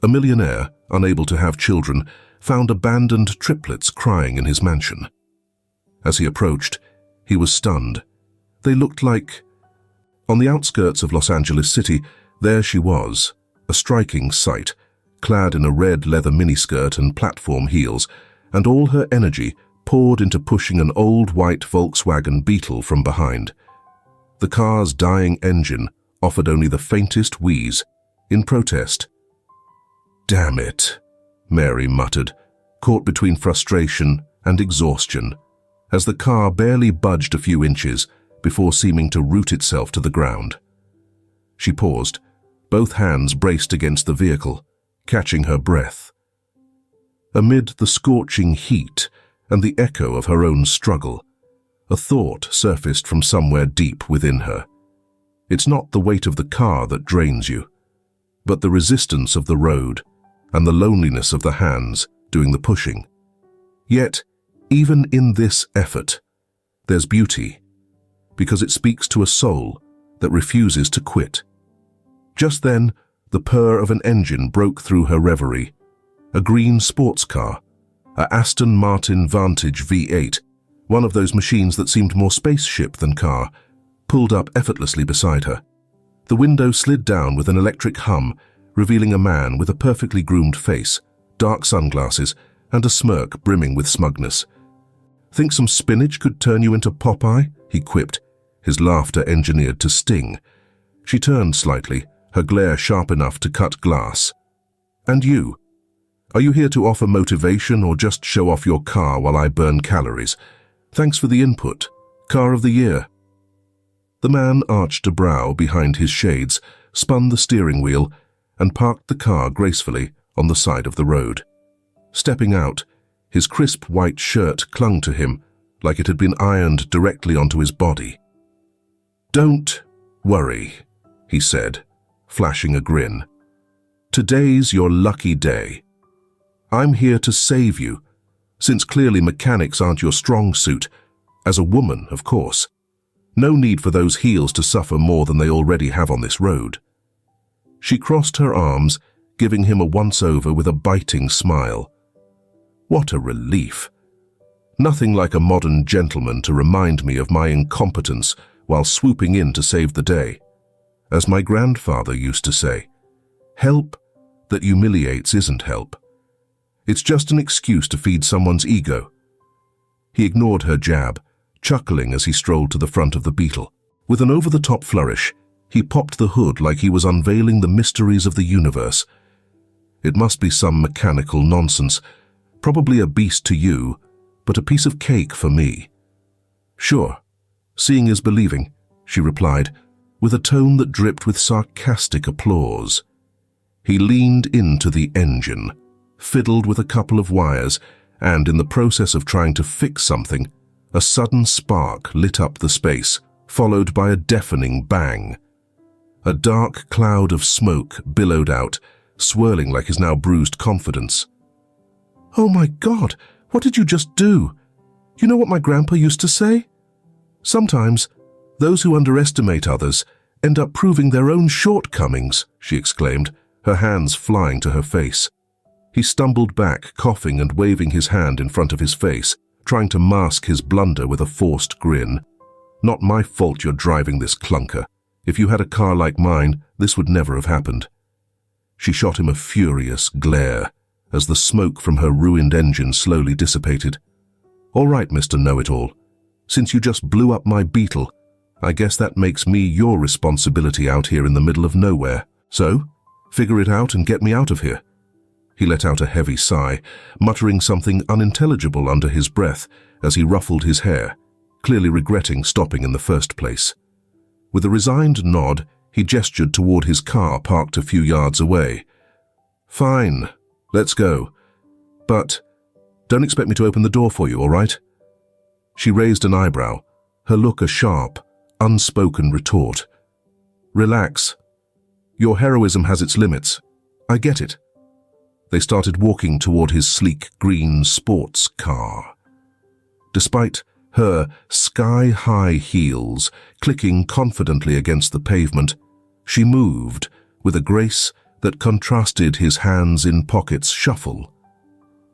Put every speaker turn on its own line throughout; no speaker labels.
A millionaire, unable to have children, found abandoned triplets crying in his mansion. As he approached, he was stunned. They looked like... On the outskirts of Los Angeles City, there she was, a striking sight, clad in a red leather miniskirt and platform heels, and all her energy poured into pushing an old white Volkswagen Beetle from behind. The car's dying engine offered only the faintest wheeze, in protest. "Damn it," Mary muttered, caught between frustration and exhaustion, as the car barely budged a few inches before seeming to root itself to the ground. She paused, both hands braced against the vehicle, catching her breath. Amid the scorching heat and the echo of her own struggle, a thought surfaced from somewhere deep within her. It's not the weight of the car that drains you, but the resistance of the road and the loneliness of the hands doing the pushing. Yet, even in this effort, there's beauty, because it speaks to a soul that refuses to quit. Just then, the purr of an engine broke through her reverie. A green sports car, a Aston Martin Vantage V8, one of those machines that seemed more spaceship than car, pulled up effortlessly beside her. The window slid down with an electric hum, revealing a man with a perfectly groomed face, dark sunglasses, and a smirk brimming with smugness. "Think some spinach could turn you into Popeye?" he quipped, his laughter engineered to sting. She turned slightly, her glare sharp enough to cut glass. "And you? Are you here to offer motivation or just show off your car while I burn calories? Thanks for the input. Car of the year." The man arched a brow behind his shades, spun the steering wheel, and parked the car gracefully on the side of the road. Stepping out, his crisp white shirt clung to him like it had been ironed directly onto his body. "Don't worry," he said, flashing a grin. "Today's your lucky day. I'm here to save you, since clearly mechanics aren't your strong suit, as a woman, of course. No need for those heels to suffer more than they already have on this road." She crossed her arms, giving him a once-over with a biting smile. What a relief. Nothing like a modern gentleman to remind me of my incompetence while swooping in to save the day. As my grandfather used to say, help that humiliates isn't help. It's just an excuse to feed someone's ego. He ignored her jab, chuckling as he strolled to the front of the Beetle. With an over-the-top flourish, he popped the hood like he was unveiling the mysteries of the universe. It must be some mechanical nonsense, probably a beast to you, but a piece of cake for me. "Sure, seeing is believing," she replied, with a tone that dripped with sarcastic applause. He leaned into the engine, fiddled with a couple of wires, and in the process of trying to fix something, a sudden spark lit up the space, followed by a deafening bang. A dark cloud of smoke billowed out, swirling like his now bruised confidence. "Oh my God, what did you just do? You know what my grandpa used to say? Sometimes, those who underestimate others end up proving their own shortcomings," she exclaimed, her hands flying to her face. He stumbled back, coughing and waving his hand in front of his face, trying to mask his blunder with a forced grin. "Not my fault you're driving this clunker. If you had a car like mine, this would never have happened." She shot him a furious glare as the smoke from her ruined engine slowly dissipated. "All right, Mr. Know-it-all. Since you just blew up my Beetle, I guess that makes me your responsibility out here in the middle of nowhere. So, figure it out and get me out of here." He let out a heavy sigh, muttering something unintelligible under his breath as he ruffled his hair, clearly regretting stopping in the first place. With a resigned nod, he gestured toward his car parked a few yards away. "Fine, let's go. But don't expect me to open the door for you, all right?" She raised an eyebrow, her look a sharp, unspoken retort. "Relax. Your heroism has its limits. I get it." They started walking toward his sleek green sports car. Despite her sky-high heels clicking confidently against the pavement, she moved with a grace that contrasted his hands in pockets shuffle.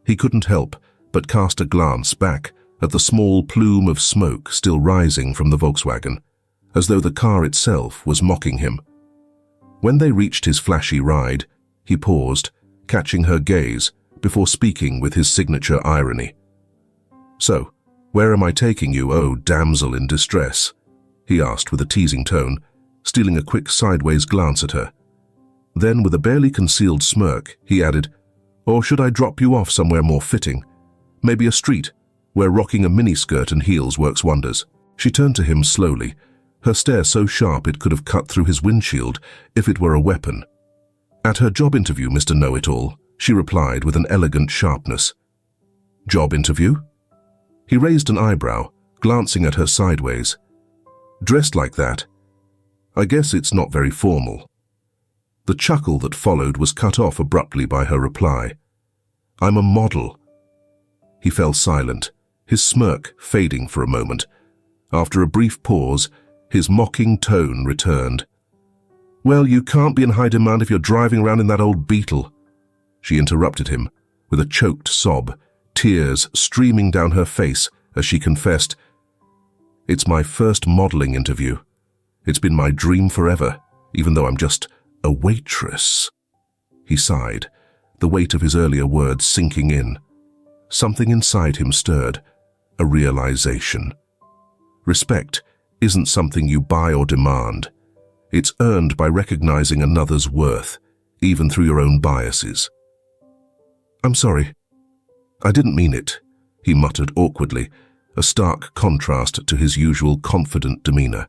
He couldn't help but cast a glance back at the small plume of smoke still rising from the Volkswagen, as though the car itself was mocking him. When they reached his flashy ride, he paused, catching her gaze before speaking with his signature irony. "So, where am I taking you, oh damsel in distress?" he asked with a teasing tone, stealing a quick sideways glance at her. Then, with a barely concealed smirk, he added, "Or should I drop you off somewhere more fitting? Maybe a street, where rocking a miniskirt and heels works wonders." She turned to him slowly, her stare so sharp it could have cut through his windshield if it were a weapon. "At her job interview, Mr. Know-It-All," she replied with an elegant sharpness. "Job interview?" He raised an eyebrow, glancing at her sideways. "Dressed like that? I guess it's not very formal." The chuckle that followed was cut off abruptly by her reply. "I'm a model." He fell silent, his smirk fading for a moment. After a brief pause, his mocking tone returned. "Well, you can't be in high demand if you're driving around in that old Beetle." She interrupted him with a choked sob, tears streaming down her face as she confessed, "It's my first modeling interview. It's been my dream forever, even though I'm just a waitress." He sighed, the weight of his earlier words sinking in. Something inside him stirred, a realization. Respect isn't something you buy or demand. It's earned by recognizing another's worth, even through your own biases. "I'm sorry. I didn't mean it," he muttered awkwardly, a stark contrast to his usual confident demeanor.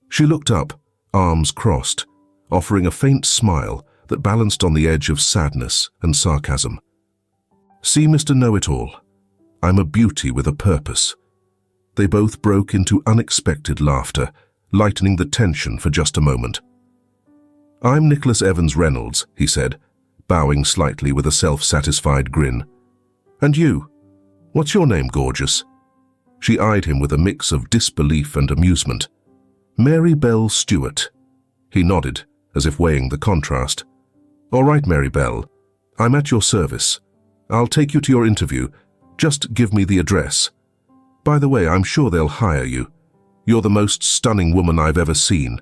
She looked up, arms crossed, offering a faint smile that balanced on the edge of sadness and sarcasm. "See, Mr. Know-It-All, I'm a beauty with a purpose." They both broke into unexpected laughter, lightening the tension for just a moment. "I'm Nicholas Evans Reynolds," he said, bowing slightly with a self-satisfied grin. "And you? What's your name, gorgeous?" She eyed him with a mix of disbelief and amusement. "Mary Belle Stewart." He nodded, as if weighing the contrast. "All right, Mary Belle, I'm at your service. I'll take you to your interview. Just give me the address. By the way, I'm sure they'll hire you. You're the most stunning woman I've ever seen."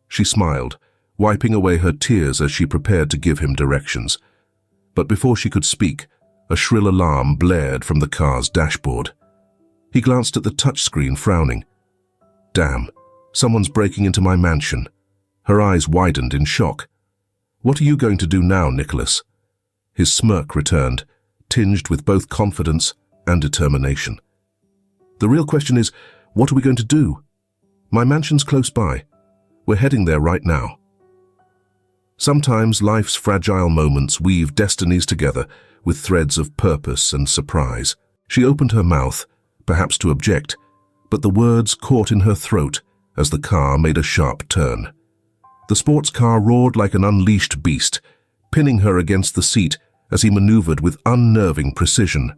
She smiled, wiping away her tears as she prepared to give him directions. But before she could speak, a shrill alarm blared from the car's dashboard. He glanced at the touchscreen, frowning. "Damn, someone's breaking into my mansion." Her eyes widened in shock. "What are you going to do now, Nicholas?" His smirk returned, tinged with both confidence and determination. "The real question is, what are we going to do? My mansion's close by. We're heading there right now." Sometimes life's fragile moments weave destinies together with threads of purpose and surprise. She opened her mouth, perhaps to object, but the words caught in her throat as the car made a sharp turn. The sports car roared like an unleashed beast, pinning her against the seat as he maneuvered with unnerving precision.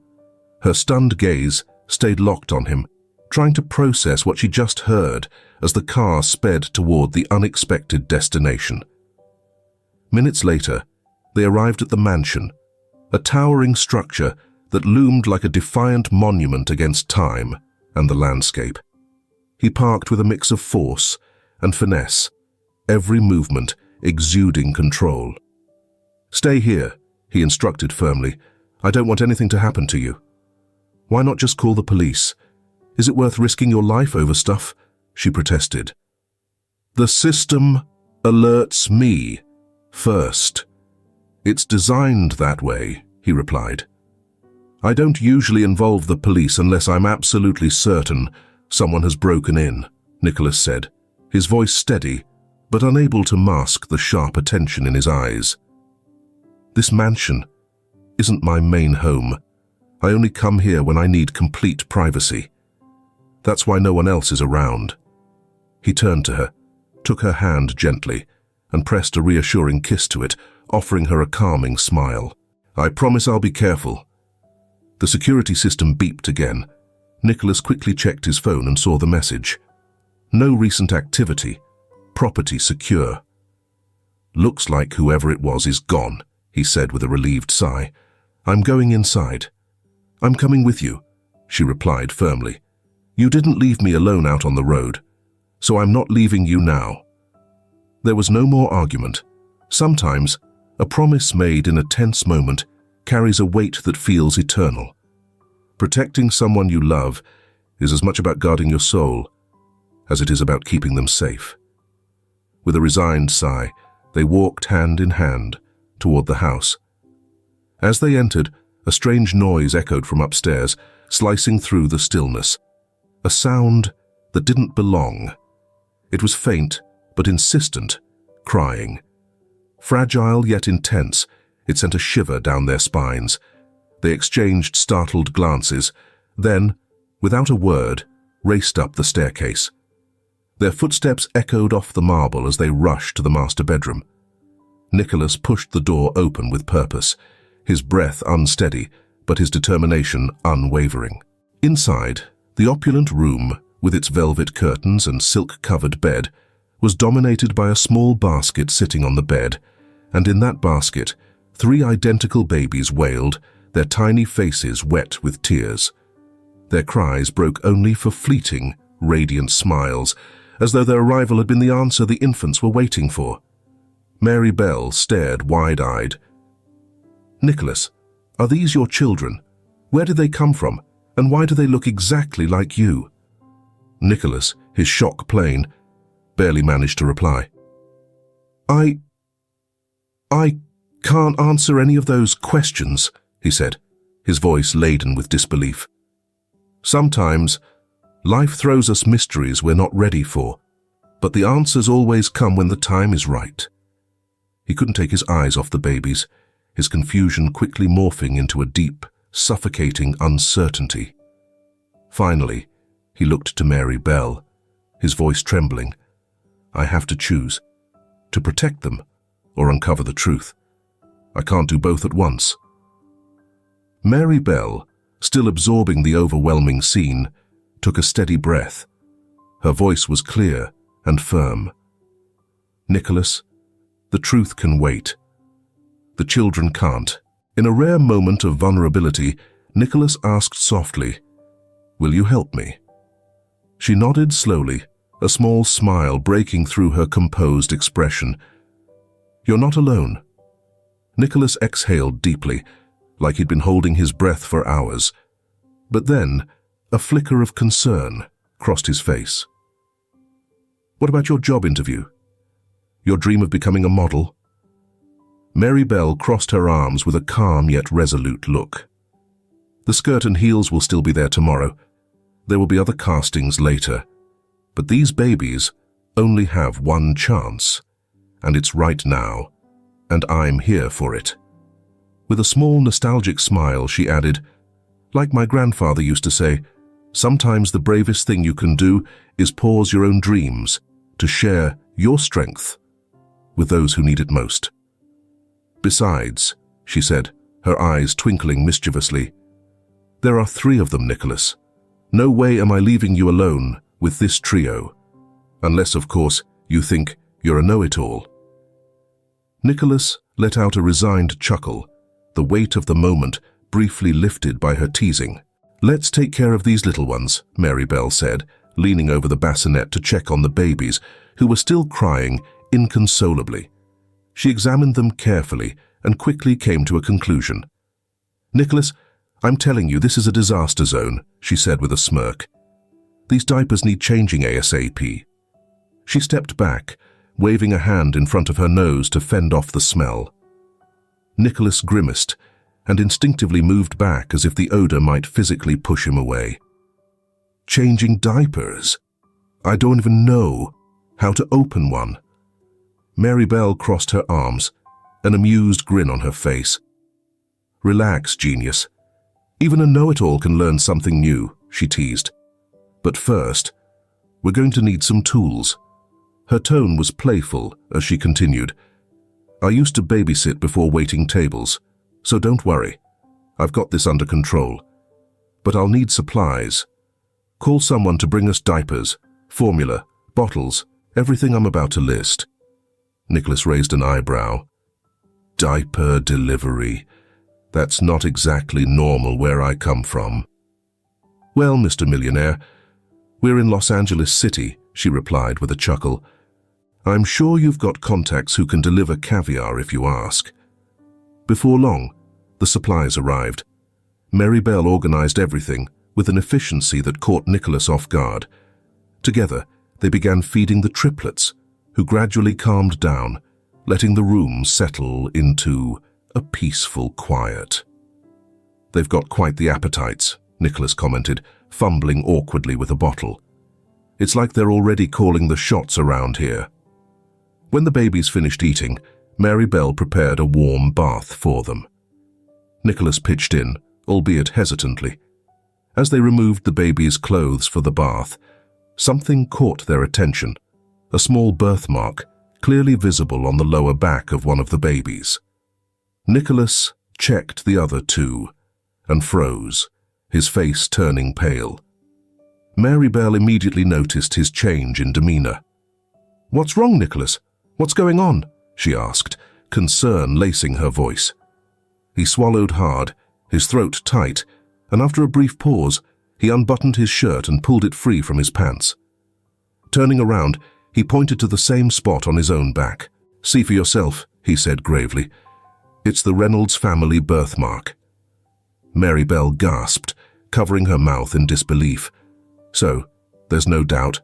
Her stunned gaze stayed locked on him, trying to process what she just heard as the car sped toward the unexpected destination. Minutes later, they arrived at the mansion, a towering structure that loomed like a defiant monument against time and the landscape. He parked with a mix of force and finesse, every movement exuding control. "Stay here," he instructed firmly. "I don't want anything to happen to you." "Why not just call the police? Is it worth risking your life over stuff?" she protested. "The system alerts me first. It's designed that way," he replied. "I don't usually involve the police unless I'm absolutely certain someone has broken in," Nicholas said, his voice steady, but unable to mask the sharp attention in his eyes. "This mansion isn't my main home. I only come here when I need complete privacy. That's why no one else is around." He turned to her, took her hand gently, and pressed a reassuring kiss to it, offering her a calming smile. "I promise I'll be careful." The security system beeped again. Nicholas quickly checked his phone and saw the message. "No recent activity. Property secure." "Looks like whoever it was is gone," he said with a relieved sigh. "I'm going inside." "I'm coming with you," she replied firmly. "You didn't leave me alone out on the road, so I'm not leaving you now." There was no more argument. Sometimes, a promise made in a tense moment carries a weight that feels eternal. Protecting someone you love is as much about guarding your soul as it is about keeping them safe. With a resigned sigh, they walked hand in hand toward the house. As they entered, a strange noise echoed from upstairs, slicing through the stillness. A sound that didn't belong. It was faint, but insistent, crying. Fragile yet intense, it sent a shiver down their spines. They exchanged startled glances, then, without a word, raced up the staircase. Their footsteps echoed off the marble as they rushed to the master bedroom. Nicholas pushed the door open with purpose, his breath unsteady, but his determination unwavering. Inside, the opulent room, with its velvet curtains and silk-covered bed, was dominated by a small basket sitting on the bed, and in that basket, 3 identical babies wailed, their tiny faces wet with tears. Their cries broke only for fleeting, radiant smiles, as though their arrival had been the answer the infants were waiting for. Mary Bell stared wide-eyed. "Nicholas, are these your children? Where did they come from, and why do they look exactly like you?" Nicholas, his shock plain, barely managed to reply. I can't answer any of those questions," he said, his voice laden with disbelief. "Sometimes, life throws us mysteries we're not ready for, but the answers always come when the time is right." He couldn't take his eyes off the babies, his confusion quickly morphing into a deep, suffocating uncertainty. Finally, he looked to Mary Bell, his voice trembling. "I have to choose, to protect them or uncover the truth. I can't do both at once." Mary Bell, still absorbing the overwhelming scene, took a steady breath. Her voice was clear and firm. "Nicholas, the truth can wait. The children can't." In a rare moment of vulnerability, Nicholas asked softly, "Will you help me?" She nodded slowly, a small smile breaking through her composed expression. "You're not alone." Nicholas exhaled deeply, like he'd been holding his breath for hours. But then, a flicker of concern crossed his face. "What about your job interview? Your dream of becoming a model?" Mary Bell crossed her arms with a calm yet resolute look. "The skirt and heels will still be there tomorrow. There will be other castings later. But these babies only have one chance, and it's right now, and I'm here for it." With a small nostalgic smile, she added, "Like my grandfather used to say, sometimes the bravest thing you can do is pause your own dreams to share your strength with those who need it most." "Besides," she said, her eyes twinkling mischievously, "there are 3 of them, Nicholas. No way am I leaving you alone with this trio. Unless, of course, you think you're a know-it-all." Nicholas let out a resigned chuckle, the weight of the moment briefly lifted by her teasing. "Let's take care of these little ones," Mary Bell said, leaning over the bassinet to check on the babies, who were still crying inconsolably. She examined them carefully and quickly came to a conclusion. "Nicholas, I'm telling you, this is a disaster zone," she said with a smirk. "These diapers need changing ASAP." She stepped back, waving a hand in front of her nose to fend off the smell. Nicholas grimaced and instinctively moved back as if the odor might physically push him away. "Changing diapers? I don't even know how to open one." Mary Bell crossed her arms, an amused grin on her face. "Relax, genius. Even a know-it-all can learn something new," she teased. "But first, we're going to need some tools." Her tone was playful as she continued. "I used to babysit before waiting tables, so don't worry. I've got this under control. But I'll need supplies. Call someone to bring us diapers, formula, bottles, everything I'm about to list." Nicholas raised an eyebrow. Diaper delivery. That's not exactly normal where I come from. Well, Mr. Millionaire, we're in Los Angeles City, she replied with a chuckle. I'm sure you've got contacts who can deliver caviar if you ask. Before long, the supplies arrived. Mary Bell organized everything with an efficiency that caught Nicholas off guard. Together, they began feeding the triplets, who gradually calmed down, letting the room settle into a peaceful quiet. They've got quite the appetites, Nicholas commented, fumbling awkwardly with a bottle. It's like they're already calling the shots around here. When the babies finished eating, Mary Bell prepared a warm bath for them. Nicholas pitched in, albeit hesitantly. As they removed the baby's clothes for the bath, something caught their attention, a small birthmark clearly visible on the lower back of one of the babies. Nicholas checked the other two and froze, his face turning pale. Mary Bell immediately noticed his change in demeanor. "What's wrong, Nicholas? What's going on?" she asked, concern lacing her voice. He swallowed hard, his throat tight, and after a brief pause, he unbuttoned his shirt and pulled it free from his pants. Turning around, he pointed to the same spot on his own back. "See for yourself," he said gravely. "It's the Reynolds family birthmark." Mary Bell gasped, covering her mouth in disbelief. "So, there's no doubt.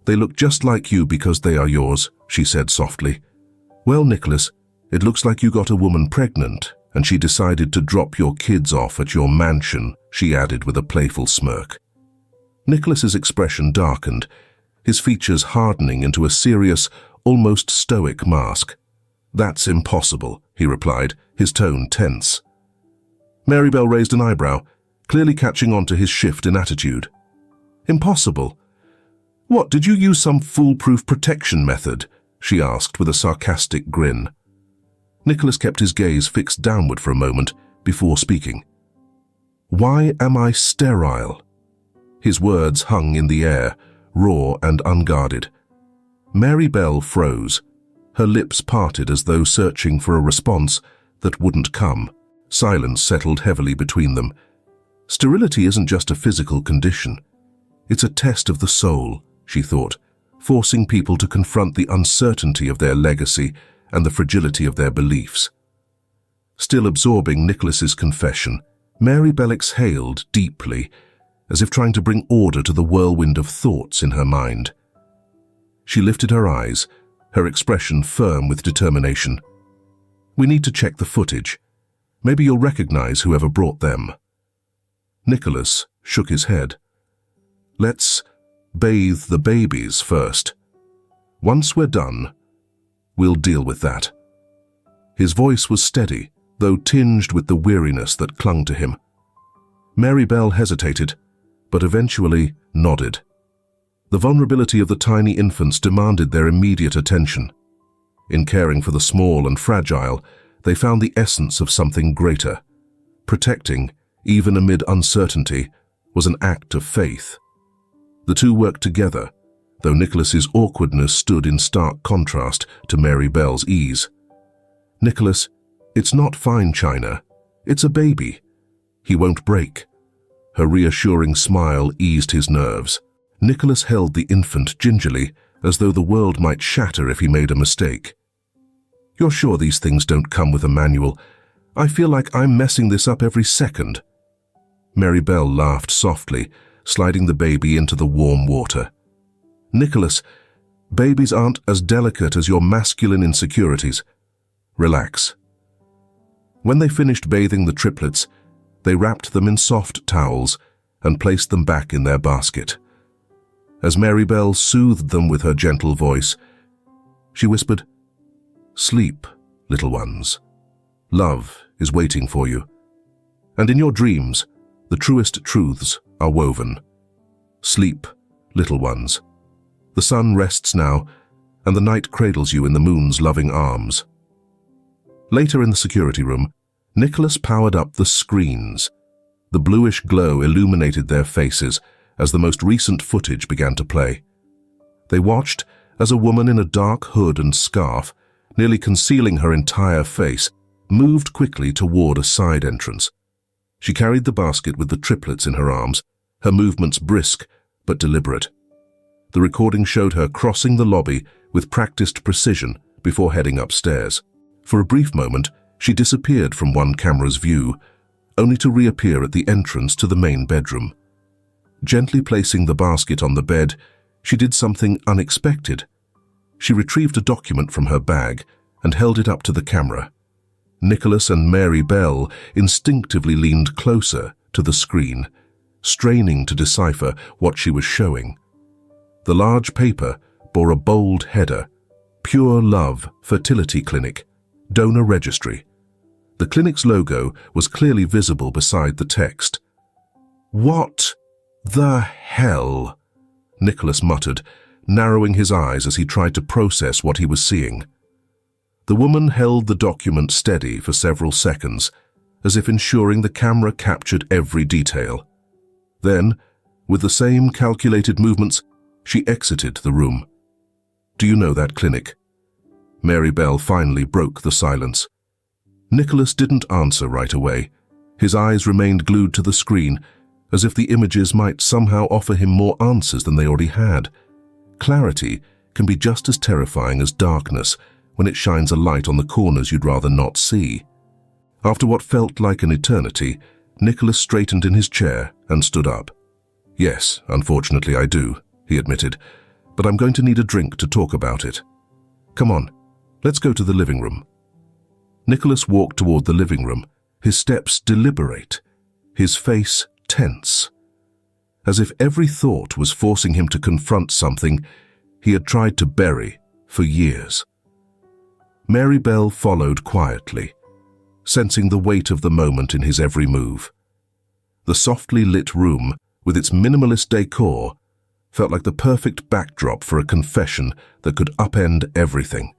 They look just like you because they are yours," she said softly. "Well, Nicholas, it looks like you got a woman pregnant, and she decided to drop your kids off at your mansion," she added with a playful smirk. Nicholas's expression darkened, his features hardening into a serious, almost stoic mask. "That's impossible," he replied, his tone tense. Mary Bell raised an eyebrow, clearly catching on to his shift in attitude. "Impossible? What, did you use some foolproof protection method?" she asked with a sarcastic grin. Nicholas kept his gaze fixed downward for a moment before speaking. "Why am I sterile?" His words hung in the air, raw and unguarded. Mary Bell froze, her lips parted as though searching for a response that wouldn't come. Silence settled heavily between them. Sterility isn't just a physical condition. It's a test of the soul, she thought, forcing people to confront the uncertainty of their legacy and the fragility of their beliefs. Still absorbing Nicholas's confession, Mary Bell exhaled deeply, as if trying to bring order to the whirlwind of thoughts in her mind. She lifted her eyes, her expression firm with determination. "We need to check the footage. Maybe you'll recognize whoever brought them." Nicholas shook his head. "Let's bathe the babies first. Once we're done, we'll deal with that." His voice was steady, though tinged with the weariness that clung to him. Mary Bell hesitated, but eventually nodded. The vulnerability of the tiny infants demanded their immediate attention. In caring for the small and fragile, they found the essence of something greater. Protecting, even amid uncertainty, was an act of faith. The two worked together, though Nicholas's awkwardness stood in stark contrast to Mary Bell's ease. "Nicholas, it's not fine china. It's a baby. He won't break." Her reassuring smile eased his nerves. Nicholas held the infant gingerly, as though the world might shatter if he made a mistake. "You're sure these things don't come with a manual? I feel like I'm messing this up every second." Mary Bell laughed softly, sliding the baby into the warm water. "Nicholas, babies aren't as delicate as your masculine insecurities. Relax." When they finished bathing the triplets, they wrapped them in soft towels and placed them back in their basket. As Mary Bell soothed them with her gentle voice, she whispered, "Sleep, little ones. Love is waiting for you. And in your dreams, the truest truths are woven. Sleep, little ones. The sun rests now, and the night cradles you in the moon's loving arms." Later in the security room, Nicholas powered up the screens. The bluish glow illuminated their faces as the most recent footage began to play. They watched as a woman in a dark hood and scarf nearly concealing her entire face, moved quickly toward a side entrance. She carried the basket with the triplets in her arms, her movements brisk but deliberate. The recording showed her crossing the lobby with practiced precision before heading upstairs. For a brief moment, she disappeared from one camera's view, only to reappear at the entrance to the main bedroom. Gently placing the basket on the bed, she did something unexpected. She retrieved a document from her bag and held it up to the camera. Nicholas and Mary Bell instinctively leaned closer to the screen, straining to decipher what she was showing. The large paper bore a bold header: Pure Love Fertility Clinic, Donor Registry. The clinic's logo was clearly visible beside the text. "What the hell?" Nicholas muttered, narrowing his eyes as he tried to process what he was seeing. The woman held the document steady for several seconds, as if ensuring the camera captured every detail. Then, with the same calculated movements, she exited the room. "Do you know that clinic?" Mary Bell finally broke the silence. Nicholas didn't answer right away. His eyes remained glued to the screen, as if the images might somehow offer him more answers than they already had. Clarity can be just as terrifying as darkness when it shines a light on the corners you'd rather not see. After what felt like an eternity, Nicholas straightened in his chair and stood up. "Yes, unfortunately I do," he admitted, "but I'm going to need a drink to talk about it. Come on, let's go to the living room." Nicholas walked toward the living room, his steps deliberate, his face tense, as if every thought was forcing him to confront something he had tried to bury for years. Mary Bell followed quietly, sensing the weight of the moment in his every move. The softly lit room, with its minimalist decor, felt like the perfect backdrop for a confession that could upend everything.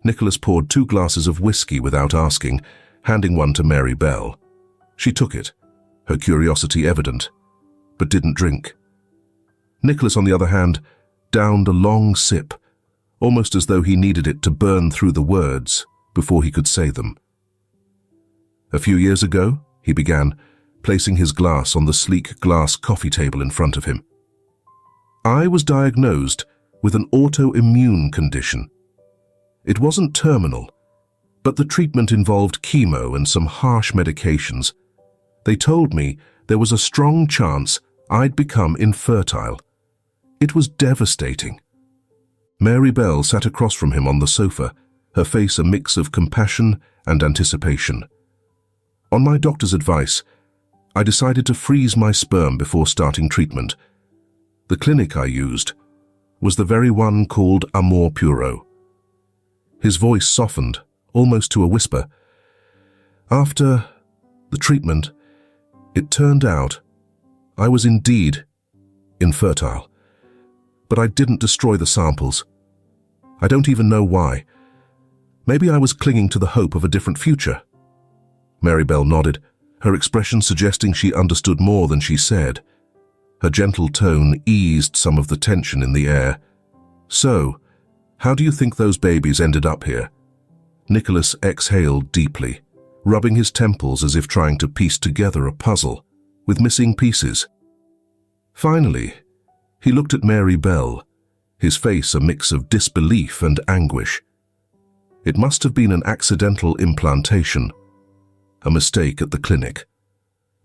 Nicholas poured 2 glasses of whiskey without asking, handing one to Mary Bell. She took it, her curiosity evident, but didn't drink. Nicholas, on the other hand, downed a long sip, almost as though he needed it to burn through the words before he could say them. "A few years ago," he began, placing his glass on the sleek glass coffee table in front of him, "I was diagnosed with an autoimmune condition. It wasn't terminal, but the treatment involved chemo and some harsh medications. They told me there was a strong chance I'd become infertile. It was devastating." Mary Bell sat across from him on the sofa, her face a mix of compassion and anticipation. "On my doctor's advice, I decided to freeze my sperm before starting treatment. The clinic I used was the very one called Amor Puro." His voice softened, almost to a whisper. "After the treatment, it turned out I was indeed infertile. But I didn't destroy the samples. I don't even know why. Maybe I was clinging to the hope of a different future." Mary Bell nodded, her expression suggesting she understood more than she said. Her gentle tone eased some of the tension in the air. "So, how do you think those babies ended up here?" Nicholas exhaled deeply, rubbing his temples as if trying to piece together a puzzle with missing pieces. Finally, he looked at Mary Bell, his face a mix of disbelief and anguish. "It must have been an accidental implantation, a mistake at the clinic.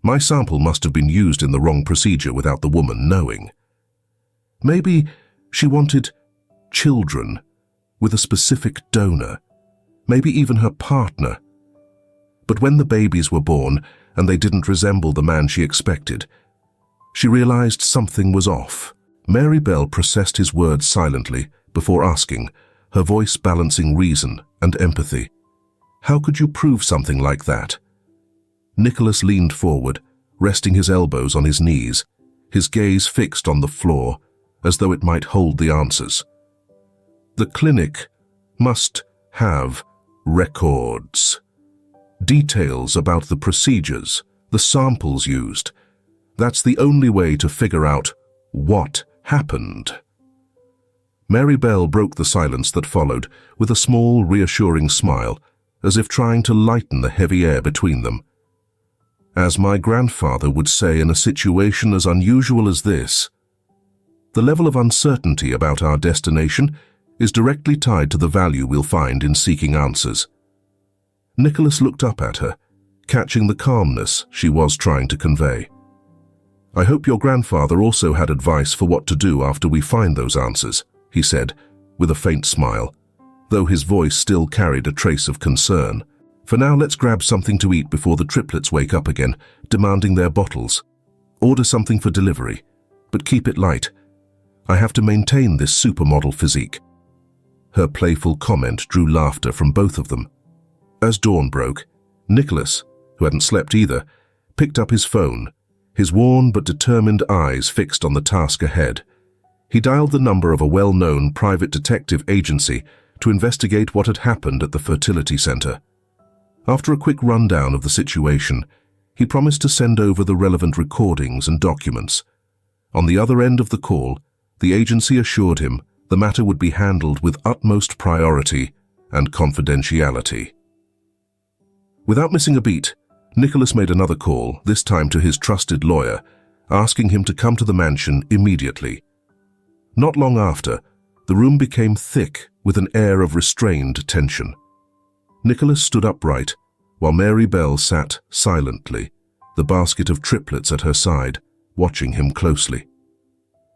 My sample must have been used in the wrong procedure without the woman knowing. Maybe she wanted children with a specific donor, maybe even her partner. But when the babies were born and they didn't resemble the man she expected, she realized something was off." Mary Bell processed his words silently before asking, her voice balancing reason and empathy. "How could you prove something like that?" Nicholas leaned forward, resting his elbows on his knees, his gaze fixed on the floor, as though it might hold the answers. "The clinic must have records. Details about the procedures, the samples used. That's the only way to figure out what happened." Mary Bell broke the silence that followed with a small, reassuring smile, as if trying to lighten the heavy air between them. As my grandfather would say in a situation as unusual as this, the level of uncertainty about our destination is directly tied to the value we'll find in seeking answers. Nicholas looked up at her, catching the calmness she was trying to convey. I hope your grandfather also had advice for what to do after we find those answers, he said, with a faint smile, though his voice still carried a trace of concern. For now, let's grab something to eat before the triplets wake up again, demanding their bottles. Order something for delivery, but keep it light. I have to maintain this supermodel physique. Her playful comment drew laughter from both of them. As dawn broke, Nicholas, who hadn't slept either, picked up his phone, his worn but determined eyes fixed on the task ahead. He dialed the number of a well-known private detective agency to investigate what had happened at the fertility center. After a quick rundown of the situation, he promised to send over the relevant recordings and documents. On the other end of the call, the agency assured him the matter would be handled with utmost priority and confidentiality. Without missing a beat, Nicholas made another call, this time to his trusted lawyer, asking him to come to the mansion immediately. Not long after, the room became thick with an air of restrained tension. Nicholas stood upright, while Mary Bell sat silently, the basket of triplets at her side, watching him closely.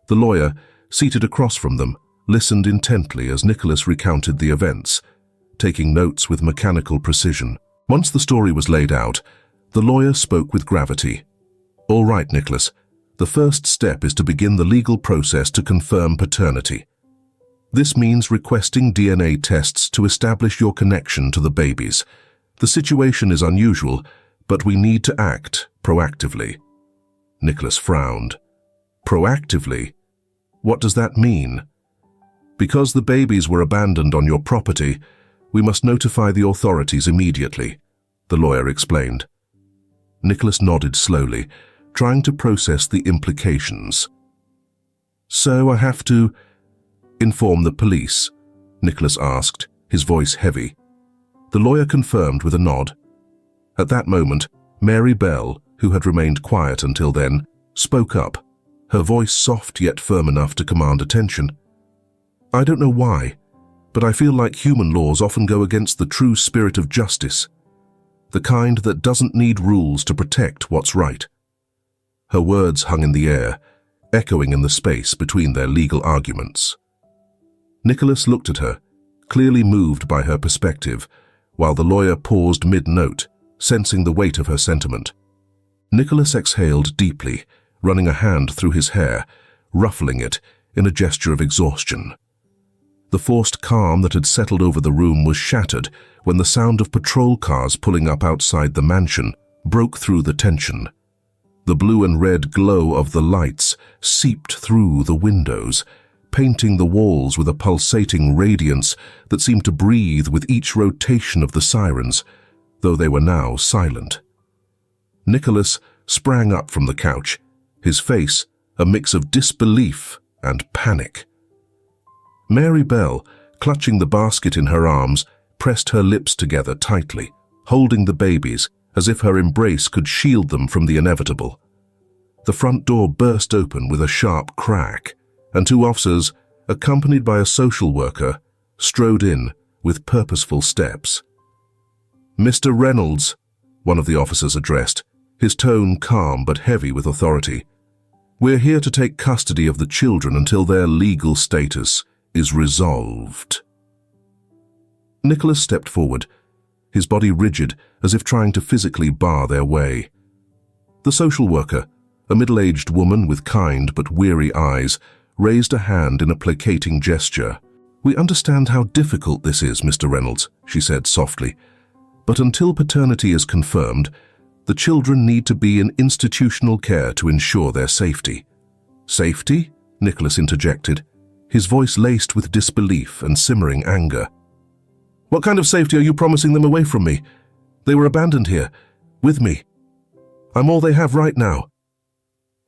The lawyer, seated across from them, listened intently as Nicholas recounted the events, taking notes with mechanical precision. Once the story was laid out, the lawyer spoke with gravity. All right, Nicholas, the first step is to begin the legal process to confirm paternity. This means requesting DNA tests to establish your connection to the babies. The situation is unusual, but we need to act proactively. Nicholas frowned. Proactively? What does that mean? Because the babies were abandoned on your property, we must notify the authorities immediately, the lawyer explained. Nicholas nodded slowly, trying to process the implications. So I have to inform the police? Nicholas asked, his voice heavy. The lawyer confirmed with a nod. At that moment, Mary Bell, who had remained quiet until then, spoke up, her voice soft yet firm enough to command attention. I don't know why, but I feel like human laws often go against the true spirit of justice, the kind that doesn't need rules to protect what's right. Her words hung in the air, echoing in the space between their legal arguments. Nicholas looked at her, clearly moved by her perspective, while the lawyer paused mid-note, sensing the weight of her sentiment. Nicholas exhaled deeply, running a hand through his hair, ruffling it in a gesture of exhaustion. The forced calm that had settled over the room was shattered when the sound of patrol cars pulling up outside the mansion broke through the tension. The blue and red glow of the lights seeped through the windows, painting the walls with a pulsating radiance that seemed to breathe with each rotation of the sirens, though they were now silent. Nicholas sprang up from the couch, his face a mix of disbelief and panic. Mary Bell, clutching the basket in her arms, pressed her lips together tightly, holding the babies as if her embrace could shield them from the inevitable. The front door burst open with a sharp crack, and two officers, accompanied by a social worker, strode in with purposeful steps. Mr. Reynolds, one of the officers addressed, his tone calm but heavy with authority. We're here to take custody of the children until their legal status is resolved. Nicholas stepped forward, his body rigid as if trying to physically bar their way. The social worker, a middle-aged woman with kind but weary eyes, raised a hand in a placating gesture. We understand how difficult this is, Mr. Reynolds, she said softly, but until paternity is confirmed, the children need to be in institutional care to ensure their safety. Safety? Nicholas interjected, his voice laced with disbelief and simmering anger. What kind of safety are you promising them away from me? They were abandoned here, with me. I'm all they have right now.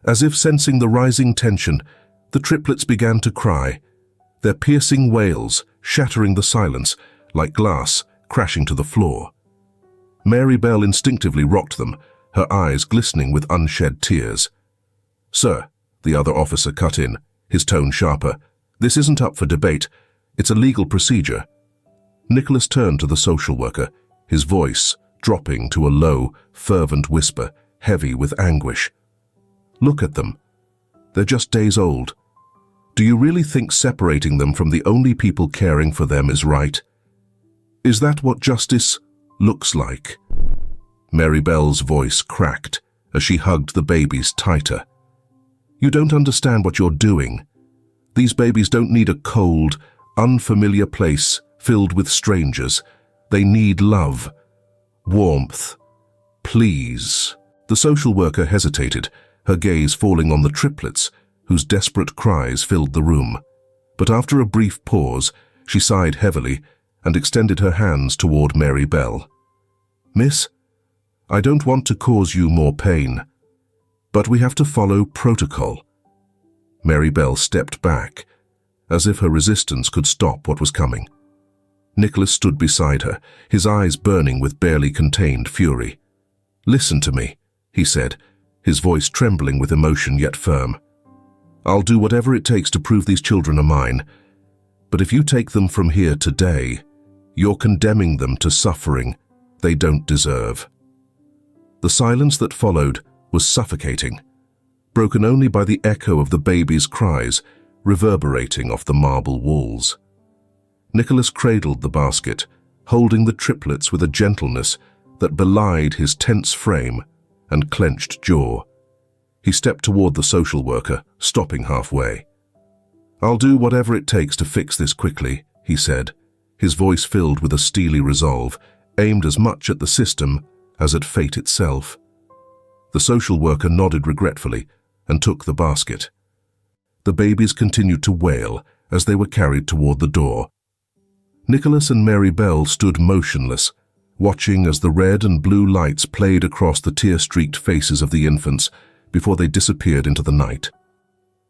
As if sensing the rising tension, the triplets began to cry, their piercing wails shattering the silence like glass crashing to the floor. Mary Bell instinctively rocked them, her eyes glistening with unshed tears. "Sir," the other officer cut in, his tone sharper, "this isn't up for debate. It's a legal procedure." Nicholas turned to the social worker, his voice dropping to a low, fervent whisper, heavy with anguish. "Look at them. They're just days old. Do you really think separating them from the only people caring for them is right? Is that what justice looks like?" Mary Bell's voice cracked as she hugged the babies tighter. "You don't understand what you're doing. These babies don't need a cold, unfamiliar place filled with strangers. They need love, warmth. Please." The social worker hesitated, her gaze falling on the triplets, whose desperate cries filled the room. But after a brief pause, she sighed heavily and extended her hands toward Mary Bell. "Miss, I don't want to cause you more pain, but we have to follow protocol." Mary Bell stepped back, as if her resistance could stop what was coming. Nicholas stood beside her, his eyes burning with barely contained fury. "Listen to me," he said, his voice trembling with emotion yet firm. "I'll do whatever it takes to prove these children are mine, but if you take them from here today, you're condemning them to suffering they don't deserve." The silence that followed was suffocating, broken only by the echo of the baby's cries reverberating off the marble walls. Nicholas cradled the basket, holding the triplets with a gentleness that belied his tense frame and clenched jaw. He stepped toward the social worker, stopping halfway. "I'll do whatever it takes to fix this quickly," he said, his voice filled with a steely resolve, aimed as much at the system as at fate itself. The social worker nodded regretfully and took the basket. The babies continued to wail as they were carried toward the door. Nicholas and Mary Bell stood motionless, watching as the red and blue lights played across the tear-streaked faces of the infants before they disappeared into the night.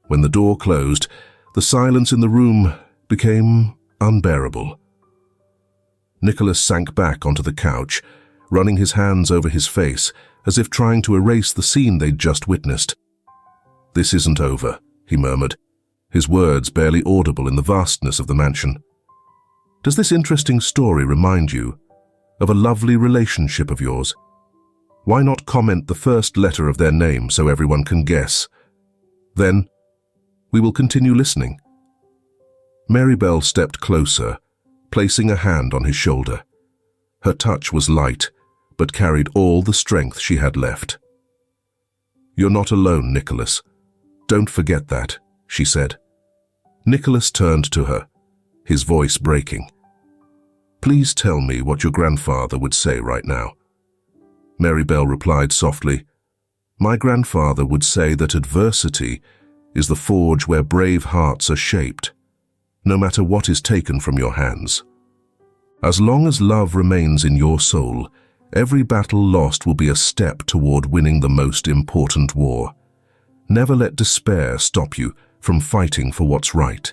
When the door closed, the silence in the room became unbearable. Nicholas sank back onto the couch, running his hands over his face as if trying to erase the scene they'd just witnessed. "This isn't over," he murmured, his words barely audible in the vastness of the mansion. "Does this interesting story remind you of a lovely relationship of yours? Why not comment the first letter of their name so everyone can guess? Then, we will continue listening." Mary Bell stepped closer, placing a hand on his shoulder. Her touch was light, but carried all the strength she had left. "You're not alone, Nicholas. Don't forget that," she said. Nicholas turned to her, his voice breaking. "Please tell me what your grandfather would say right now." Mary Bell replied softly, "My grandfather would say that adversity is the forge where brave hearts are shaped, no matter what is taken from your hands. As long as love remains in your soul, every battle lost will be a step toward winning the most important war. Never let despair stop you from fighting for what's right."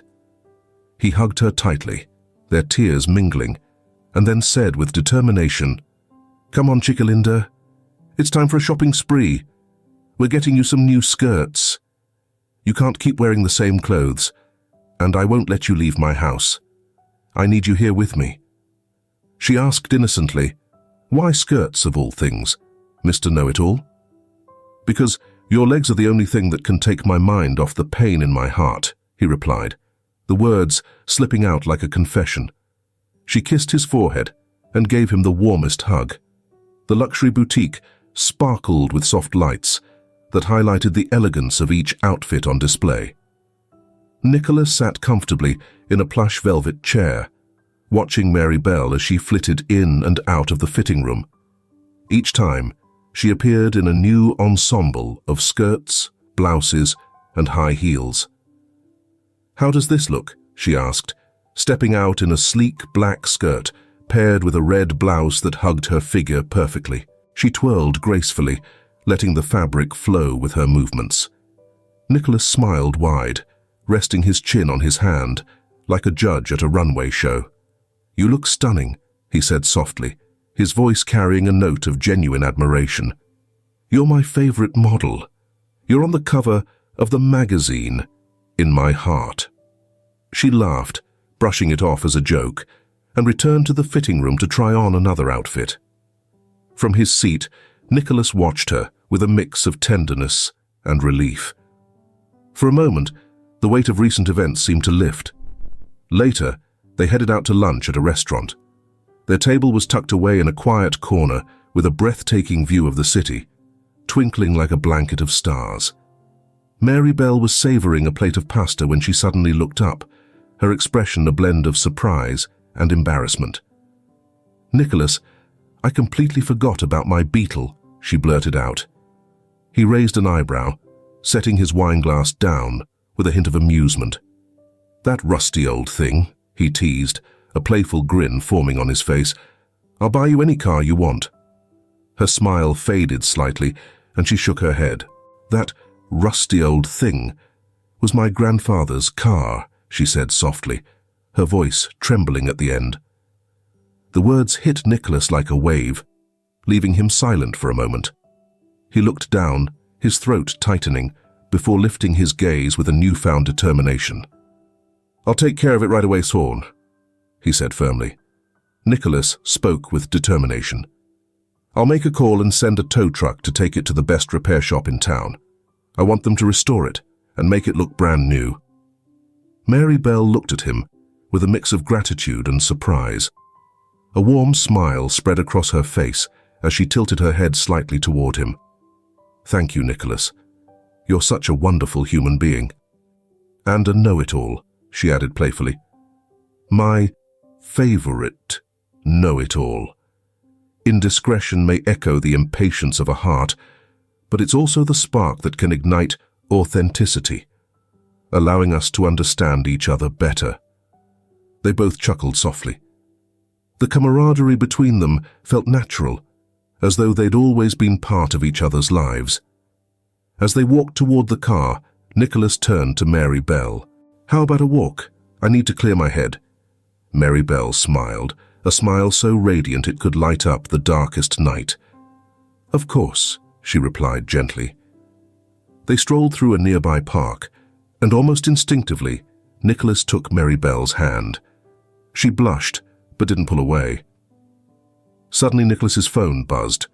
He hugged her tightly, their tears mingling, and then said with determination, "Come on, Chickalinda. It's time for a shopping spree. We're getting you some new skirts. You can't keep wearing the same clothes, and I won't let you leave my house. I need you here with me." She asked innocently, "Why skirts of all things, Mr. Know-It-All?" "Because your legs are the only thing that can take my mind off the pain in my heart," he replied, the words slipping out like a confession. She kissed his forehead and gave him the warmest hug. The luxury boutique sparkled with soft lights that highlighted the elegance of each outfit on display. Nicholas sat comfortably in a plush velvet chair, watching Mary Bell as she flitted in and out of the fitting room. Each time, she appeared in a new ensemble of skirts, blouses, and high heels. "How does this look?" she asked, stepping out in a sleek black skirt paired with a red blouse that hugged her figure perfectly. She twirled gracefully, letting the fabric flow with her movements. Nicholas smiled wide, resting his chin on his hand, like a judge at a runway show. "You look stunning," he said softly, his voice carrying a note of genuine admiration. "You're my favorite model. You're on the cover of the magazine, In My Heart." She laughed, brushing it off as a joke, and returned to the fitting room to try on another outfit. From his seat, Nicholas watched her with a mix of tenderness and relief. For a moment, the weight of recent events seemed to lift. Later, they headed out to lunch at a restaurant. Their table was tucked away in a quiet corner with a breathtaking view of the city, twinkling like a blanket of stars. Mary Bell was savoring a plate of pasta when she suddenly looked up, her expression a blend of surprise and embarrassment. "Nicholas, I completely forgot about my beetle," she blurted out. He raised an eyebrow, setting his wineglass down with a hint of amusement. "That rusty old thing," he teased, a playful grin forming on his face. "I'll buy you any car you want." Her smile faded slightly, and she shook her head. "That rusty old thing was my grandfather's car," she said softly, her voice trembling at the end. The words hit Nicholas like a wave, leaving him silent for a moment. He looked down, his throat tightening, before lifting his gaze with a newfound determination. "I'll take care of it right away, Swan," he said firmly. Nicholas spoke with determination. "I'll make a call and send a tow truck to take it to the best repair shop in town. I want them to restore it and make it look brand new." Mary Bell looked at him with a mix of gratitude and surprise. A warm smile spread across her face as she tilted her head slightly toward him. "Thank you, Nicholas. You're such a wonderful human being." "And a know-it-all," she added playfully. "My favorite know-it-all. Indiscretion may echo the impatience of a heart, but it's also the spark that can ignite authenticity, allowing us to understand each other better." They both chuckled softly. The camaraderie between them felt natural, as though they'd always been part of each other's lives. As they walked toward the car, Nicholas turned to Mary Bell. "How about a walk? I need to clear my head." Mary Bell smiled, a smile so radiant it could light up the darkest night. "Of course," she replied gently. They strolled through a nearby park, and almost instinctively, Nicholas took Mary Bell's hand. She blushed, but didn't pull away. Suddenly Nicholas's phone buzzed.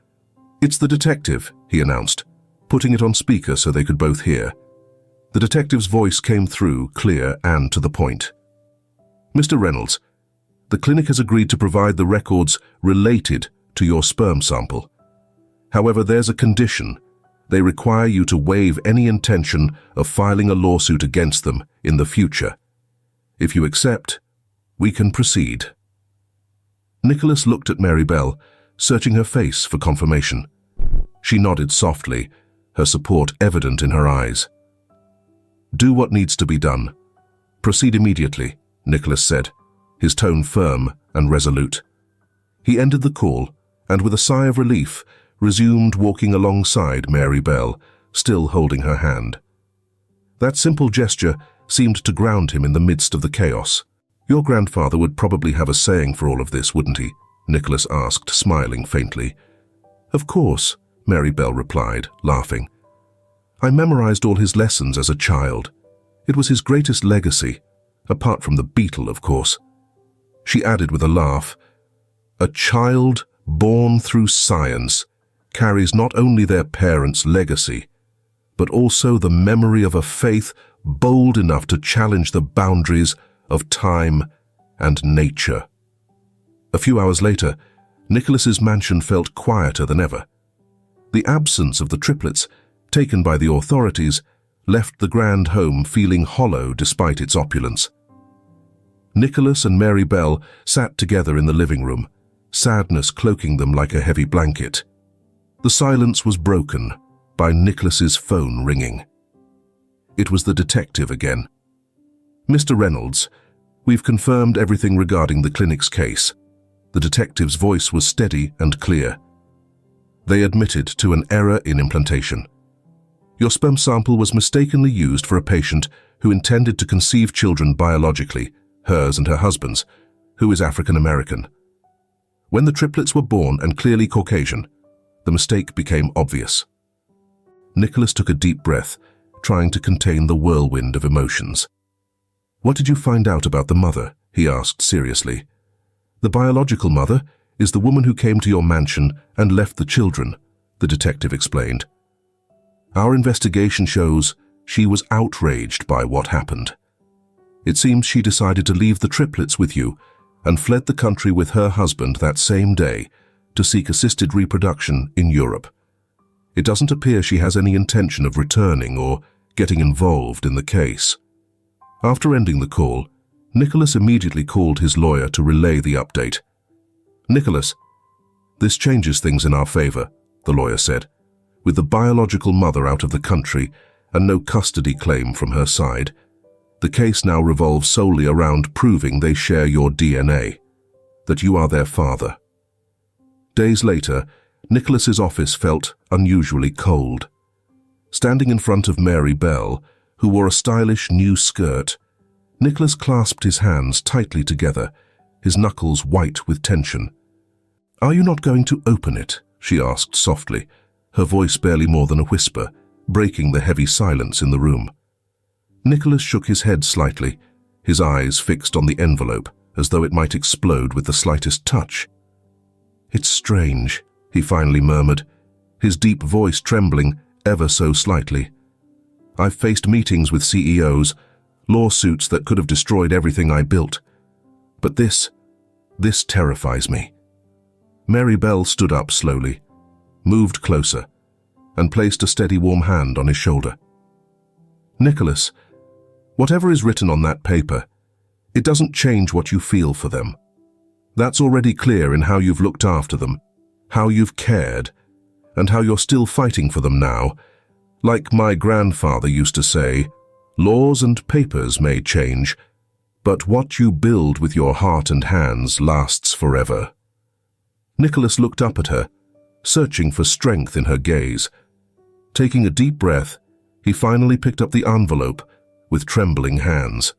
"It's the detective," he announced, putting it on speaker so they could both hear. The detective's voice came through, clear and to the point. "Mr. Reynolds, the clinic has agreed to provide the records related to your sperm sample. However, there's a condition. They require you to waive any intention of filing a lawsuit against them in the future. If you accept, we can proceed." Nicholas looked at Mary Bell, searching her face for confirmation. She nodded softly, her support evident in her eyes. "Do what needs to be done. Proceed immediately," Nicholas said, his tone firm and resolute. He ended the call, and with a sigh of relief, resumed walking alongside Mary Bell, still holding her hand. That simple gesture seemed to ground him in the midst of the chaos. "Your grandfather would probably have a saying for all of this, wouldn't he?" Nicholas asked, smiling faintly. "Of course," Mary Bell replied, laughing. "I memorized all his lessons as a child. It was his greatest legacy, apart from the beetle, of course." She added with a laugh, "A child born through science carries not only their parents' legacy, but also the memory of a faith bold enough to challenge the boundaries of time and nature." A few hours later, Nicholas's mansion felt quieter than ever. The absence of the triplets, taken by the authorities, left the grand home feeling hollow despite its opulence. Nicholas and Mary Bell sat together in the living room, sadness cloaking them like a heavy blanket. The silence was broken by Nicholas's phone ringing. It was the detective again. "Mr. Reynolds, we've confirmed everything regarding the clinic's case." The detective's voice was steady and clear. They admitted to an error in implantation. Your sperm sample was mistakenly used for a patient who intended to conceive children biologically, hers and her husband's, who is African American. When the triplets were born and clearly Caucasian, the mistake became obvious. Nicholas took a deep breath, trying to contain the whirlwind of emotions. "What did you find out about the mother?" he asked seriously. "The biological mother is the woman who came to your mansion and left the children," the detective explained. "Our investigation shows she was outraged by what happened. It seems she decided to leave the triplets with you and fled the country with her husband that same day to seek assisted reproduction in Europe. It doesn't appear she has any intention of returning or getting involved in the case." After ending the call, Nicholas immediately called his lawyer to relay the update. "Nicholas, this changes things in our favor," the lawyer said. "With the biological mother out of the country and no custody claim from her side, the case now revolves solely around proving they share your DNA, that you are their father." Days later, Nicholas's office felt unusually cold. Standing in front of Mary Bell, who wore a stylish new skirt, Nicholas clasped his hands tightly together, his knuckles white with tension. "Are you not going to open it?" she asked softly, her voice barely more than a whisper, breaking the heavy silence in the room. Nicholas shook his head slightly, his eyes fixed on the envelope, as though it might explode with the slightest touch. "It's strange," he finally murmured, his deep voice trembling ever so slightly. "I've faced meetings with CEOs, lawsuits that could have destroyed everything I built. But this terrifies me." Mary Bell stood up slowly, moved closer, and placed a steady warm hand on his shoulder. "Nicholas, whatever is written on that paper, it doesn't change what you feel for them. That's already clear in how you've looked after them, how you've cared, and how you're still fighting for them now. Like my grandfather used to say, laws and papers may change, but what you build with your heart and hands lasts forever." Nicholas looked up at her, searching for strength in her gaze. Taking a deep breath, he finally picked up the envelope with trembling hands.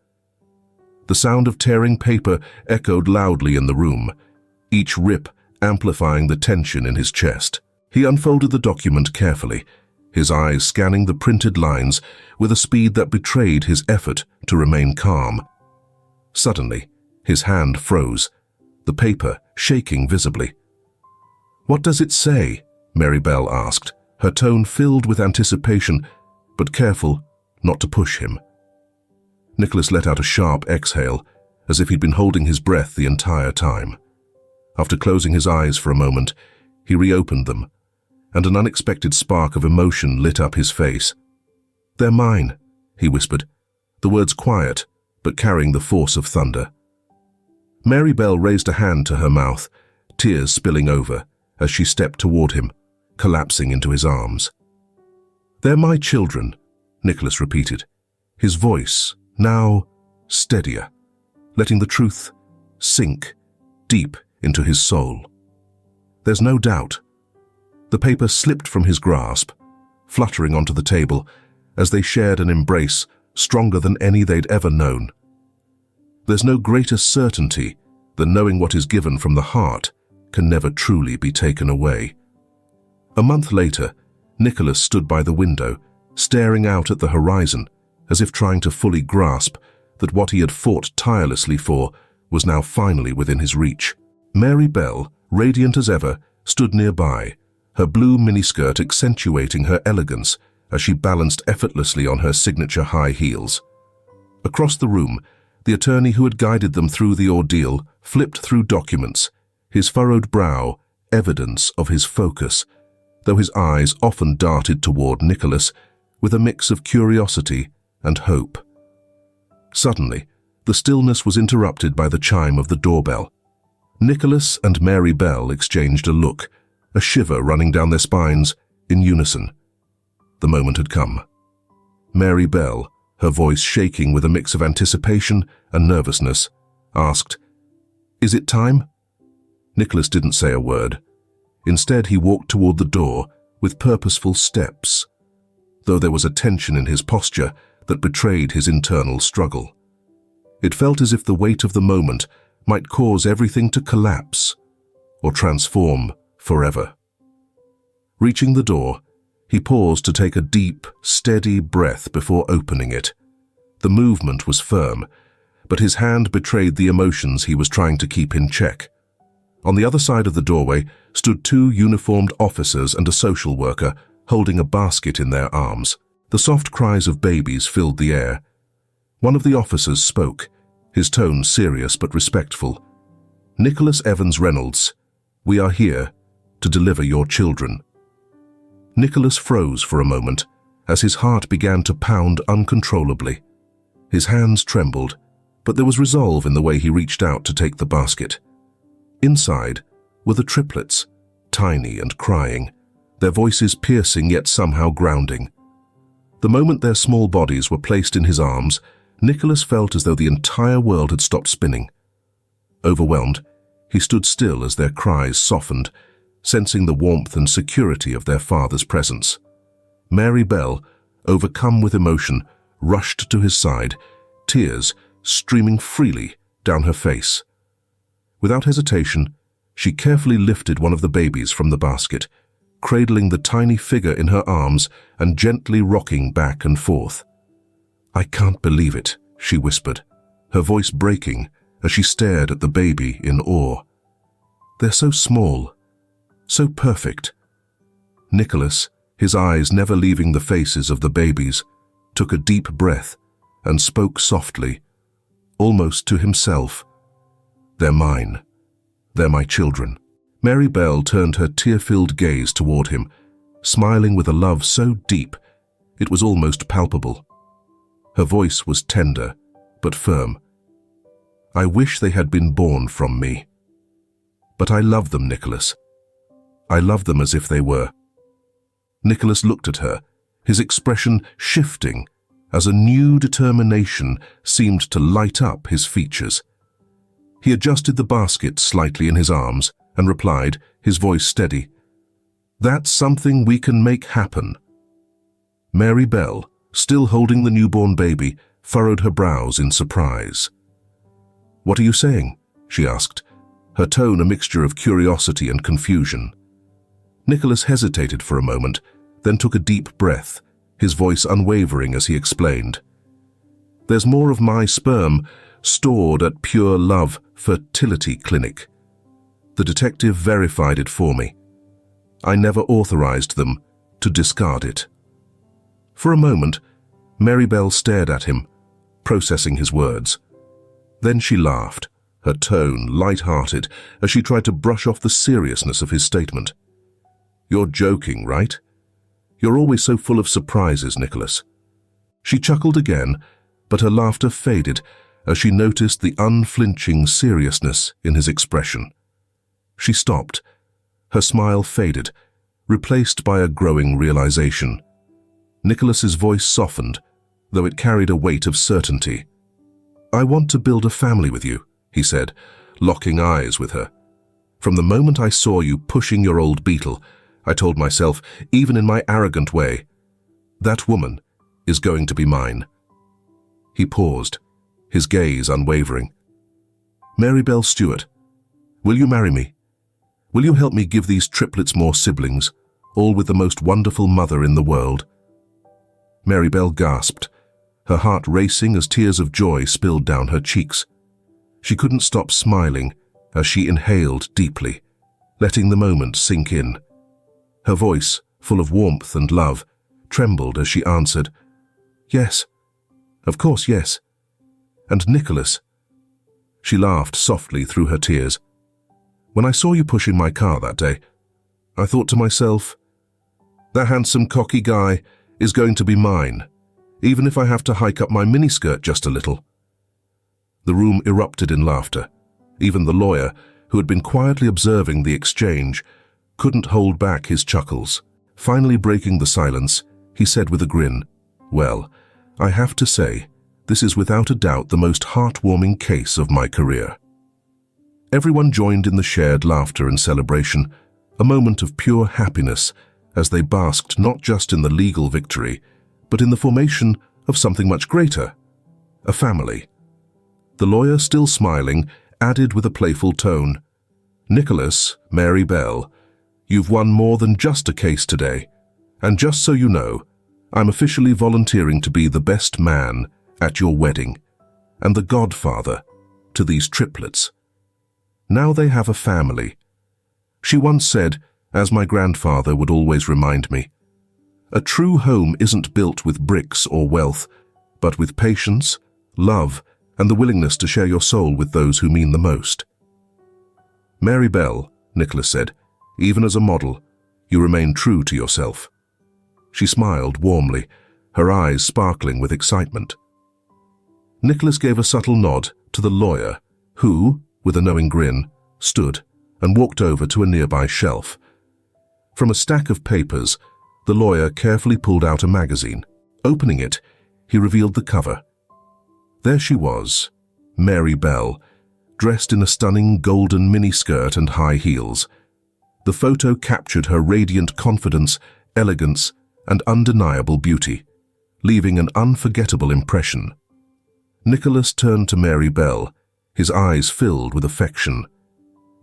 The sound of tearing paper echoed loudly in the room, each rip amplifying the tension in his chest. He unfolded the document carefully, his eyes scanning the printed lines with a speed that betrayed his effort to remain calm. Suddenly, his hand froze, the paper shaking visibly. "What does it say?" Mary Bell asked, her tone filled with anticipation, but careful not to push him. Nicholas let out a sharp exhale, as if he'd been holding his breath the entire time. After closing his eyes for a moment, he reopened them, and an unexpected spark of emotion lit up his face. "They're mine," he whispered, the words quiet, but carrying the force of thunder. Mary Bell raised a hand to her mouth, tears spilling over, as she stepped toward him, collapsing into his arms. "They're my children," Nicholas repeated, his voice now steadier, letting the truth sink deep into his soul. There's no doubt. The paper slipped from his grasp, fluttering onto the table as they shared an embrace stronger than any they'd ever known. There's no greater certainty than knowing what is given from the heart can never truly be taken away. A month later, Nicholas stood by the window, staring out at the horizon, as if trying to fully grasp that what he had fought tirelessly for was now finally within his reach. Mary Bell, radiant as ever, stood nearby, her blue miniskirt accentuating her elegance as she balanced effortlessly on her signature high heels. Across the room, the attorney who had guided them through the ordeal flipped through documents, his furrowed brow evidence of his focus, though his eyes often darted toward Nicholas with a mix of curiosity and hope. Suddenly, the stillness was interrupted by the chime of the doorbell. Nicholas and Mary Bell exchanged a look, a shiver running down their spines in unison. The moment had come. Mary Bell, her voice shaking with a mix of anticipation and nervousness, asked, "Is it time?" Nicholas didn't say a word. Instead, he walked toward the door with purposeful steps, though there was a tension in his posture that betrayed his internal struggle. It felt as if the weight of the moment might cause everything to collapse or transform forever. Reaching the door, he paused to take a deep, steady breath before opening it. The movement was firm, but his hand betrayed the emotions he was trying to keep in check. On the other side of the doorway stood two uniformed officers and a social worker holding a basket in their arms. The soft cries of babies filled the air. One of the officers spoke, his tone serious but respectful. "Nicholas Evans Reynolds, we are here to deliver your children." Nicholas froze for a moment as his heart began to pound uncontrollably. His hands trembled, but there was resolve in the way he reached out to take the basket. Inside were the triplets, tiny and crying, their voices piercing yet somehow grounding. The moment their small bodies were placed in his arms, Nicholas felt as though the entire world had stopped spinning. Overwhelmed, he stood still as their cries softened, sensing the warmth and security of their father's presence. Mary Bell, overcome with emotion, rushed to his side, tears streaming freely down her face. Without hesitation, she carefully lifted one of the babies from the basket, cradling the tiny figure in her arms and gently rocking back and forth. "I can't believe it," she whispered, her voice breaking as she stared at the baby in awe. "They're so small, so perfect." Nicholas, his eyes never leaving the faces of the babies, took a deep breath and spoke softly, almost to himself. "They're mine. They're my children." Mary Bell turned her tear-filled gaze toward him, smiling with a love so deep it was almost palpable. Her voice was tender but firm. "I wish they had been born from me. But I love them, Nicholas. I love them as if they were." Nicholas looked at her, his expression shifting as a new determination seemed to light up his features. He adjusted the basket slightly in his arms and replied, his voice steady, "That's something we can make happen." Mary Bell, still holding the newborn baby, furrowed her brows in surprise. "What are you saying?" she asked, her tone a mixture of curiosity and confusion. Nicholas hesitated for a moment, then took a deep breath, his voice unwavering as he explained. "There's more of my sperm stored at Pure Love Fertility Clinic. The detective verified it for me. I never authorized them to discard it." For a moment, Mary Bell stared at him, processing his words. Then she laughed, her tone light-hearted as she tried to brush off the seriousness of his statement. "You're joking, right? You're always so full of surprises, Nicholas." She chuckled again, but her laughter faded as she noticed the unflinching seriousness in his expression. She stopped. Her smile faded, replaced by a growing realization. Nicholas's voice softened, though it carried a weight of certainty. "I want to build a family with you," he said, locking eyes with her. "From the moment I saw you pushing your old beetle, I told myself, even in my arrogant way, that woman is going to be mine." He paused, his gaze unwavering. "Mary Bell Stewart, will you marry me? Will you help me give these triplets more siblings, all with the most wonderful mother in the world?" Mary Bell gasped, her heart racing as tears of joy spilled down her cheeks. She couldn't stop smiling as she inhaled deeply, letting the moment sink in. Her voice, full of warmth and love, trembled as she answered, "Yes, of course, yes. And Nicholas." She laughed softly through her tears. "When I saw you pushing my car that day, I thought to myself, that handsome, cocky guy is going to be mine, even if I have to hike up my miniskirt just a little." The room erupted in laughter. Even the lawyer, who had been quietly observing the exchange, couldn't hold back his chuckles. Finally breaking the silence, he said with a grin, "Well, I have to say, this is without a doubt the most heartwarming case of my career." Everyone joined in the shared laughter and celebration, a moment of pure happiness as they basked not just in the legal victory, but in the formation of something much greater, a family. The lawyer, still smiling, added with a playful tone, "Nicholas, Mary Bell, you've won more than just a case today. And just so you know, I'm officially volunteering to be the best man at your wedding and the godfather to these triplets. Now they have a family." She once said, as my grandfather would always remind me, "A true home isn't built with bricks or wealth, but with patience, love, and the willingness to share your soul with those who mean the most." "Mary Bell," Nicholas said, "even as a model, you remain true to yourself." She smiled warmly, her eyes sparkling with excitement. Nicholas gave a subtle nod to the lawyer, who, with a knowing grin, stood and walked over to a nearby shelf. From a stack of papers, the lawyer carefully pulled out a magazine. Opening it, he revealed the cover. There she was, Mary Bell, dressed in a stunning golden miniskirt and high heels. The photo captured her radiant confidence, elegance, and undeniable beauty, leaving an unforgettable impression. Nicholas turned to Mary Bell, his eyes filled with affection.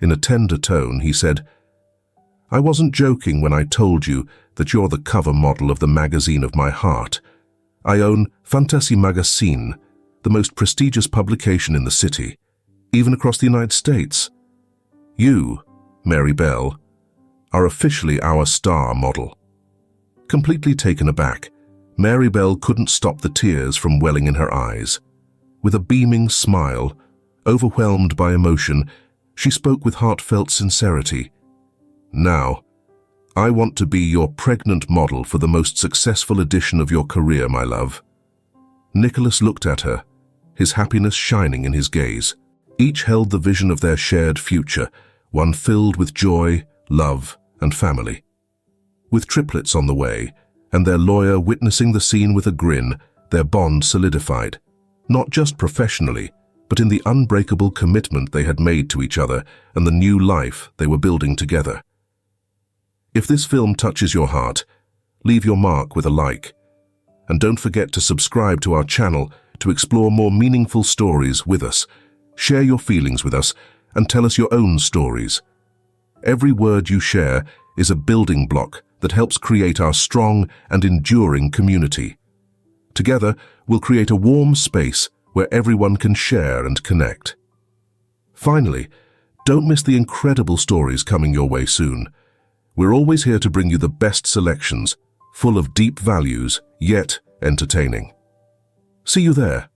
In a tender tone, he said, "I wasn't joking when I told you that you're the cover model of the magazine of my heart. I own Fantasy Magazine, the most prestigious publication in the city, even across the United States. You, Mary Bell, are officially our star model." Completely taken aback, Mary Bell couldn't stop the tears from welling in her eyes. With a beaming smile, overwhelmed by emotion, she spoke with heartfelt sincerity. "Now, I want to be your pregnant model for the most successful edition of your career, my love." Nicholas looked at her, his happiness shining in his gaze. Each held the vision of their shared future, one filled with joy, love, and family. With triplets on the way, and their lawyer witnessing the scene with a grin, their bond solidified, not just professionally, but in the unbreakable commitment they had made to each other and the new life they were building together. If this film touches your heart, leave your mark with a like. And don't forget to subscribe to our channel to explore more meaningful stories with us. Share your feelings with us and tell us your own stories. Every word you share is a building block that helps create our strong and enduring community. Together, we'll create a warm space where everyone can share and connect. Finally, don't miss the incredible stories coming your way soon. We're always here to bring you the best selections, full of deep values, yet entertaining. See you there.